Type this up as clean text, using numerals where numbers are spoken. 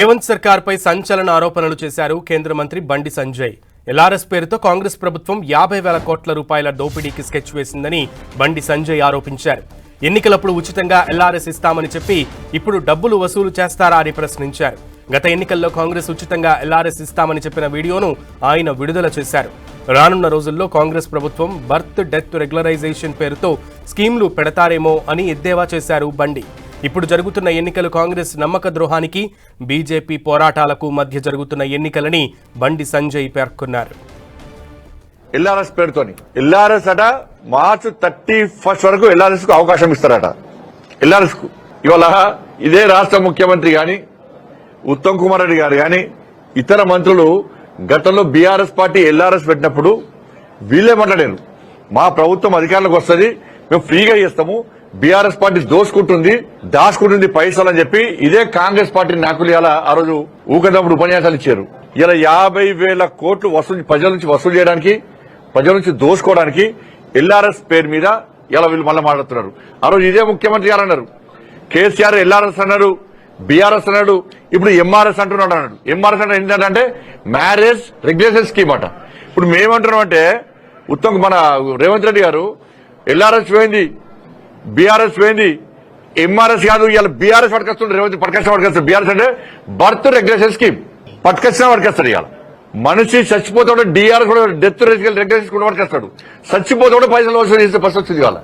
రేవంత్ సర్కార్ పై సంచలన ఆరోపణలు చేశారు కేంద్ర మంత్రి బండి సంజయ్. ఎల్ఆర్ఎస్ పేరుతో కాంగ్రెస్ ప్రభుత్వం 50,000 కోట్ల రూపాయల దోపిడీకి స్కెచ్ వేసిందని బండి సంజయ్ ఆరోపించారు. ఎన్నికలప్పుడు ఉచితంగా ఎల్ఆర్ఎస్ ఇస్తామని చెప్పి ఇప్పుడు డబ్బులు వసూలు చేస్తారా అని ప్రశ్నించారు. గత ఎన్నికల్లో కాంగ్రెస్ ఉచితంగా ఎల్ఆర్ఎస్ ఇస్తామని చెప్పిన వీడియోను ఆయన విడుదల చేశారు. రానున్న రోజుల్లో కాంగ్రెస్ ప్రభుత్వం బర్త్ డెత్ రెగ్యులరైజేషన్ పేరుతో స్కీమ్లు పెడతారేమో అని ఎద్దేవా చేశారు బండి. ఇప్పుడు జరుగుతున్న ఎన్నికలు కాంగ్రెస్ నమ్మక ద్రోహానికి, బీజేపీ పోరాటాలకు మధ్య జరుగుతున్న ఎన్నికలని బండి సంజయ్ పేర్కొన్నారు. ఎల్ఆర్ఎస్ పేరుతోని ఎల్ఆర్ఎస్ అట మార్చి 31 వరకు ఎల్ఆర్ఎస్ కు అవకాశం ఇస్తారట. ఎల్ఆర్ఎస్ కు ఇవాళ ఇదే రాష్ట్ర ముఖ్యమంత్రి గాని, ఉత్తమ్ కుమార్ రెడ్డి గారు గాని, ఇతర మంత్రులు గతంలో బీఆర్ఎస్ పార్టీ ఎల్ఆర్ఎస్ పెట్టినప్పుడు వీళ్ళే మాట్లాడారు, మా ప్రభుత్వం అధికారంలోకి వస్తుంది, మేము ఫ్రీగా చేస్తాము, బీఆర్ఎస్ పార్టీ దాచుకుంటుంది పైసలు అని చెప్పి ఇదే కాంగ్రెస్ పార్టీ నాయకులు ఆ రోజు ఊకదప్పుడు ఉపన్యాసాలు ఇచ్చారు. ఇలా 50,000 కోట్లు ప్రజల నుంచి వసూలు చేయడానికి, ప్రజల నుంచి దోసుకోవడానికి ఎల్ఆర్ఎస్ పేరు మీద ఇలా వీళ్ళు మళ్ళీ మాట్లాడుతున్నారు. ఆ రోజు ఇదే ముఖ్యమంత్రి గారు అన్నారు, కేసీఆర్ ఎల్ఆర్ఎస్ అన్నారు, బీఆర్ఎస్ అన్నాడు, ఇప్పుడు ఎంఆర్ఎస్ అంటున్నాడు అన్నాడు. ఎంఆర్ఎస్ అంటే ఏంటంటే మ్యారేజ్ రెగ్యులేషన్ స్కీమ్ అట. ఇప్పుడు మేమంటున్నాం అంటే మన రేవంత్ రెడ్డి గారు ఎల్ఆర్ఎస్ పోయింది, బీఆర్ఎస్ పోయింది, ఎంఆర్ఎస్ కాదు, ఇలా బీఆర్ఎస్ పట్టుకొస్తుండే రేవంత్ పట్టుకొస్తాడు. బీఆర్ఎస్ అంటే బర్త్ రెగ్యులేషన్ స్కీమ్ పట్టుకొస్తాడు. ఇవాళ మనిషి చచ్చిపోతాడు, డిఆర్ఎస్ కూడా డెత్ రెగ్యులేషన్ కూడా పట్టుకొస్తాడు. చచ్చిపోతాడు పైసలు వసూలు చేసే పరిస్థితి వచ్చింది ఇవాళ.